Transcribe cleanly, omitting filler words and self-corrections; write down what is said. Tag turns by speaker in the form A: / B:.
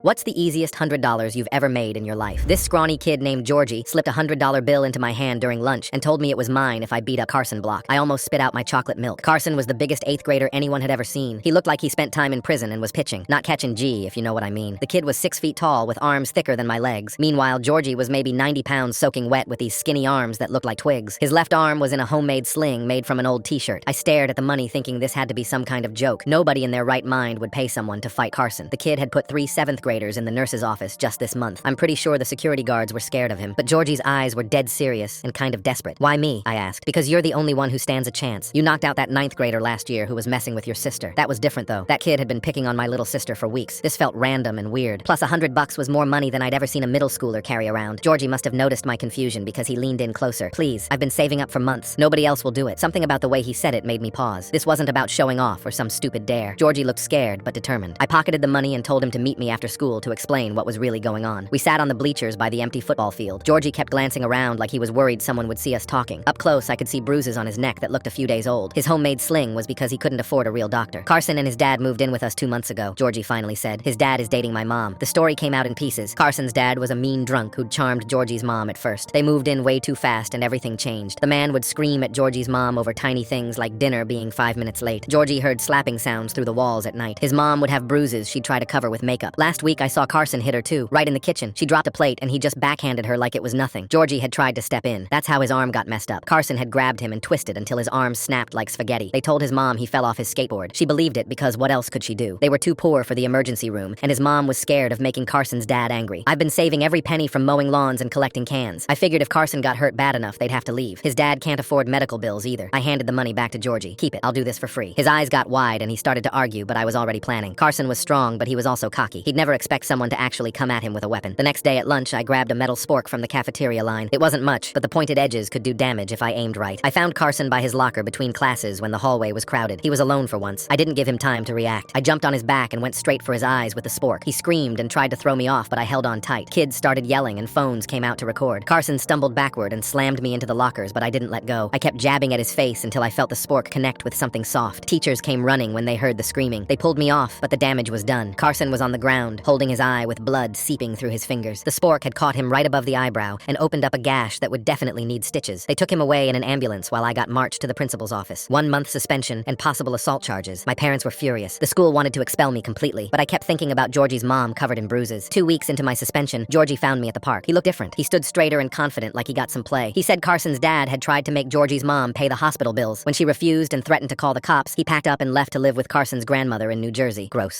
A: What's the easiest $100 you've ever made in your life? This scrawny kid named Georgie slipped a $100 bill into my hand during lunch and told me it was mine if I beat up Carson Block. I almost spit out my chocolate milk. Carson was the biggest 8th grader anyone had ever seen. He looked like he spent time in prison and was pitching, not catching G, if you know what I mean. The kid was 6 feet tall with arms thicker than my legs. Meanwhile, Georgie was maybe 90 pounds soaking wet with these skinny arms that looked like twigs. His left arm was in a homemade sling made from an old t-shirt. I stared at the money thinking this had to be some kind of joke. Nobody in their right mind would pay someone to fight Carson. The kid had put 3 7th graders in the nurse's office just this month. I'm pretty sure the security guards were scared of him, but Georgie's eyes were dead serious and kind of desperate. Why me? I asked. Because you're the only one who stands a chance. You knocked out that 9th grader last year who was messing with your sister. That was different though. That kid had been picking on my little sister for weeks. This felt random and weird. Plus $100 was more money than I'd ever seen a middle schooler carry around. Georgie must have noticed my confusion because he leaned in closer. Please, I've been saving up for months. Nobody else will do it. Something about the way he said it made me pause. This wasn't about showing off or some stupid dare. Georgie looked scared but determined. I pocketed the money and told him to meet me after school to explain what was really going on. We sat on the bleachers by the empty football field. Georgie kept glancing around like he was worried someone would see us talking. Up close, I could see bruises on his neck that looked a few days old. His homemade sling was because he couldn't afford a real doctor. Carson and his dad moved in with us 2 months ago, Georgie finally said. His dad is dating my mom. The story came out in pieces. Carson's dad was a mean drunk who'd charmed Georgie's mom at first. They moved in way too fast and everything changed. The man would scream at Georgie's mom over tiny things like dinner being 5 minutes late. Georgie heard slapping sounds through the walls at night. His mom would have bruises she'd try to cover with makeup. Last week I saw Carson hit her too, right in the kitchen. She dropped a plate and he just backhanded her like it was nothing. Georgie had tried to step in. That's how his arm got messed up. Carson had grabbed him and twisted until his arm snapped like spaghetti. They told his mom he fell off his skateboard. She believed it because what else could she do? They were too poor for the emergency room, and his mom was scared of making Carson's dad angry. I've been saving every penny from mowing lawns and collecting cans. I figured if Carson got hurt bad enough, they'd have to leave. His dad can't afford medical bills either. I handed the money back to Georgie. Keep it. I'll do this for free. His eyes got wide and he started to argue, but I was already planning. Carson was strong, but he was also cocky. He'd never expect someone to actually come at him with a weapon. The next day at lunch, I grabbed a metal spork from the cafeteria line. It wasn't much, but the pointed edges could do damage if I aimed right. I found Carson by his locker between classes when the hallway was crowded. He was alone for once. I didn't give him time to react. I jumped on his back and went straight for his eyes with the spork. He screamed and tried to throw me off, but I held on tight. Kids started yelling and phones came out to record. Carson stumbled backward and slammed me into the lockers, but I didn't let go. I kept jabbing at his face until I felt the spork connect with something soft. Teachers came running when they heard the screaming. They pulled me off, but the damage was done. Carson was on the ground, holding his eye with blood seeping through his fingers. The spork had caught him right above the eyebrow and opened up a gash that would definitely need stitches. They took him away in an ambulance while I got marched to the principal's office. 1 month suspension and possible assault charges. My parents were furious. The school wanted to expel me completely, but I kept thinking about Georgie's mom covered in bruises. 2 weeks into my suspension, Georgie found me at the park. He looked different. He stood straighter and confident like he got some play. He said Carson's dad had tried to make Georgie's mom pay the hospital bills. When she refused and threatened to call the cops, he packed up and left to live with Carson's grandmother in New Jersey. Gross.